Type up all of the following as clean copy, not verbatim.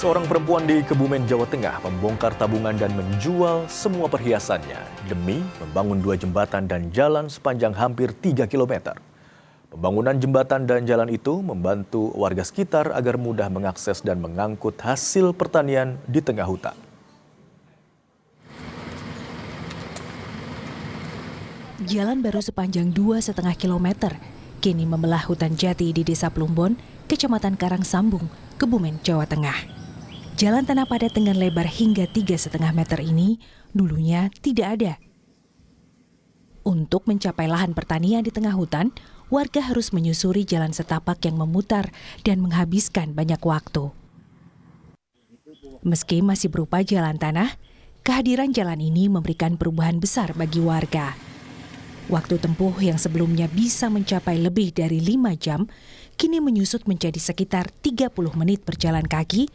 Seorang perempuan di Kebumen, Jawa Tengah membongkar tabungan dan menjual semua perhiasannya demi membangun 2 jembatan dan jalan sepanjang hampir 3 km. Pembangunan jembatan dan jalan itu membantu warga sekitar agar mudah mengakses dan mengangkut hasil pertanian di tengah hutan. Jalan baru sepanjang 2,5 km kini membelah hutan jati di Desa Plumbon, Kecamatan Karangsambung, Kebumen, Jawa Tengah. Jalan tanah padat dengan lebar hingga 3,5 meter ini dulunya tidak ada. Untuk mencapai lahan pertanian di tengah hutan, warga harus menyusuri jalan setapak yang memutar dan menghabiskan banyak waktu. Meski masih berupa jalan tanah, kehadiran jalan ini memberikan perubahan besar bagi warga. Waktu tempuh yang sebelumnya bisa mencapai lebih dari 5 jam, kini menyusut menjadi sekitar 30 menit berjalan kaki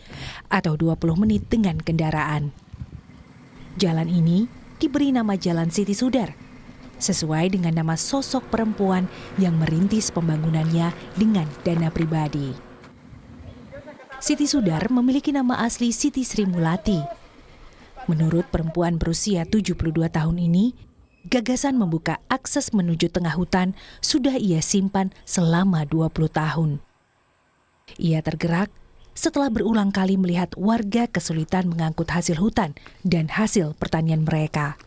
atau 20 menit dengan kendaraan. Jalan ini diberi nama Jalan Siti Sudar, sesuai dengan nama sosok perempuan yang merintis pembangunannya dengan dana pribadi. Siti Sudar memiliki nama asli Siti Sri Mulati. Menurut perempuan berusia 72 tahun ini, gagasan membuka akses menuju tengah hutan sudah ia simpan selama 20 tahun. Ia tergerak setelah berulang kali melihat warga kesulitan mengangkut hasil hutan dan hasil pertanian mereka.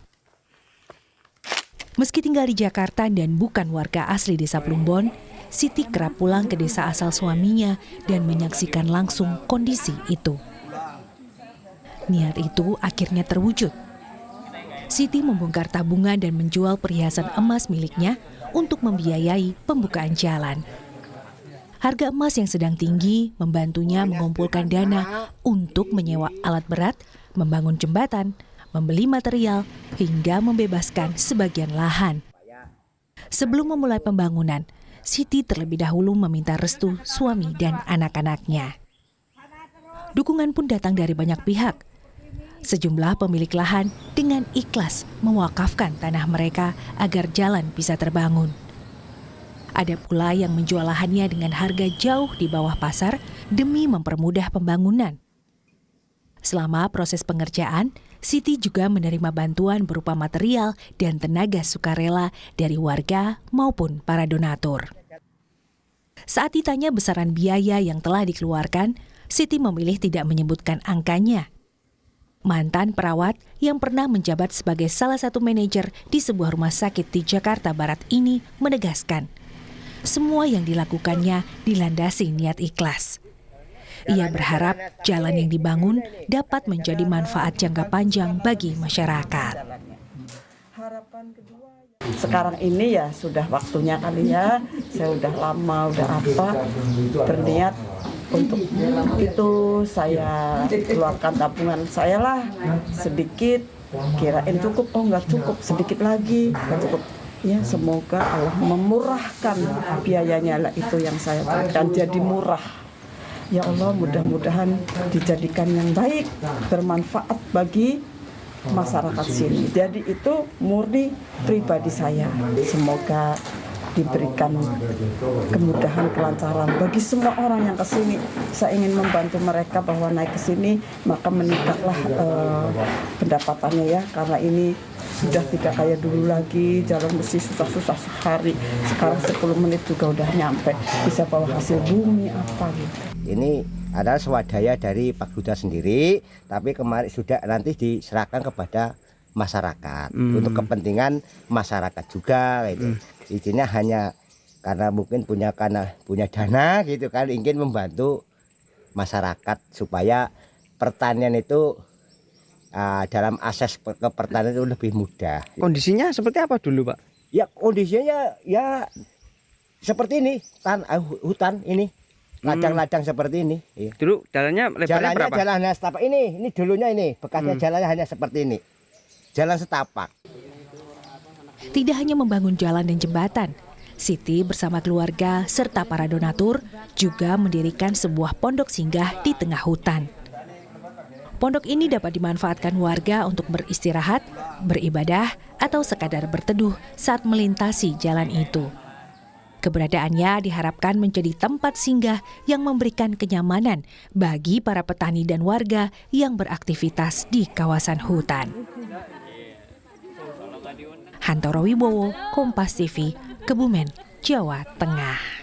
Meski tinggal di Jakarta dan bukan warga asli Desa Plumbon, Siti kerap pulang ke desa asal suaminya dan menyaksikan langsung kondisi itu. Niat itu akhirnya terwujud. Siti membongkar tabungan dan menjual perhiasan emas miliknya untuk membiayai pembukaan jalan. Harga emas yang sedang tinggi membantunya mengumpulkan dana untuk menyewa alat berat, membangun jembatan, membeli material, hingga membebaskan sebagian lahan. Sebelum memulai pembangunan, Siti terlebih dahulu meminta restu suami dan anak-anaknya. Dukungan pun datang dari banyak pihak. Sejumlah pemilik lahan dengan ikhlas mewakafkan tanah mereka agar jalan bisa terbangun. Ada pula yang menjual lahannya dengan harga jauh di bawah pasar demi mempermudah pembangunan. Selama proses pengerjaan, Siti juga menerima bantuan berupa material dan tenaga sukarela dari warga maupun para donatur. Saat ditanya besaran biaya yang telah dikeluarkan, Siti memilih tidak menyebutkan angkanya. Mantan perawat yang pernah menjabat sebagai salah satu manajer di sebuah rumah sakit di Jakarta Barat ini menegaskan, semua yang dilakukannya dilandasi niat ikhlas. Ia berharap jalan yang dibangun dapat menjadi manfaat jangka panjang bagi masyarakat. Sekarang ini ya sudah waktunya kali ya, saya udah lama, udah berniat untuk itu saya keluarkan tabungan saya lah sedikit, kirain cukup, oh nggak cukup, sedikit lagi, nggak cukup. Ya semoga Allah memurahkan biayanya lah, itu yang saya berikan jadi murah. Ya Allah, mudah-mudahan dijadikan yang baik, bermanfaat bagi masyarakat sini. Jadi itu murni pribadi saya. Semoga diberikan kemudahan, kelancaran bagi semua orang yang ke sini. Saya ingin membantu mereka bahwa naik ke sini maka meningkatlah pendapatannya ya, karena ini sudah tidak kayak dulu lagi, jalan mesti susah-susah sehari. Sekarang 10 menit juga udah nyampe, bisa bawa hasil bumi apa gitu. Ini adalah swadaya dari Pak Duta sendiri, tapi kemarin sudah nanti diserahkan kepada masyarakat untuk kepentingan masyarakat juga gitu. Izinnya hanya karena mungkin punya dana gitu kan, ingin membantu masyarakat supaya pertanian itu dalam akses ke pertanian itu lebih mudah. Kondisinya seperti apa dulu, Pak? Ya kondisinya ya seperti ini, hutan ini, ladang-ladang seperti ini. Ya. Dulu jalannya lebarnya berapa? Jalannya setapak ini dulunya ini, bekasnya jalannya hanya seperti ini, jalan setapak. Tidak hanya membangun jalan dan jembatan, Siti bersama keluarga serta para donatur juga mendirikan sebuah pondok singgah di tengah hutan. Pondok ini dapat dimanfaatkan warga untuk beristirahat, beribadah, atau sekadar berteduh saat melintasi jalan itu. Keberadaannya diharapkan menjadi tempat singgah yang memberikan kenyamanan bagi para petani dan warga yang beraktivitas di kawasan hutan. Hantoro Wibowo, Kompas TV, Kebumen, Jawa Tengah.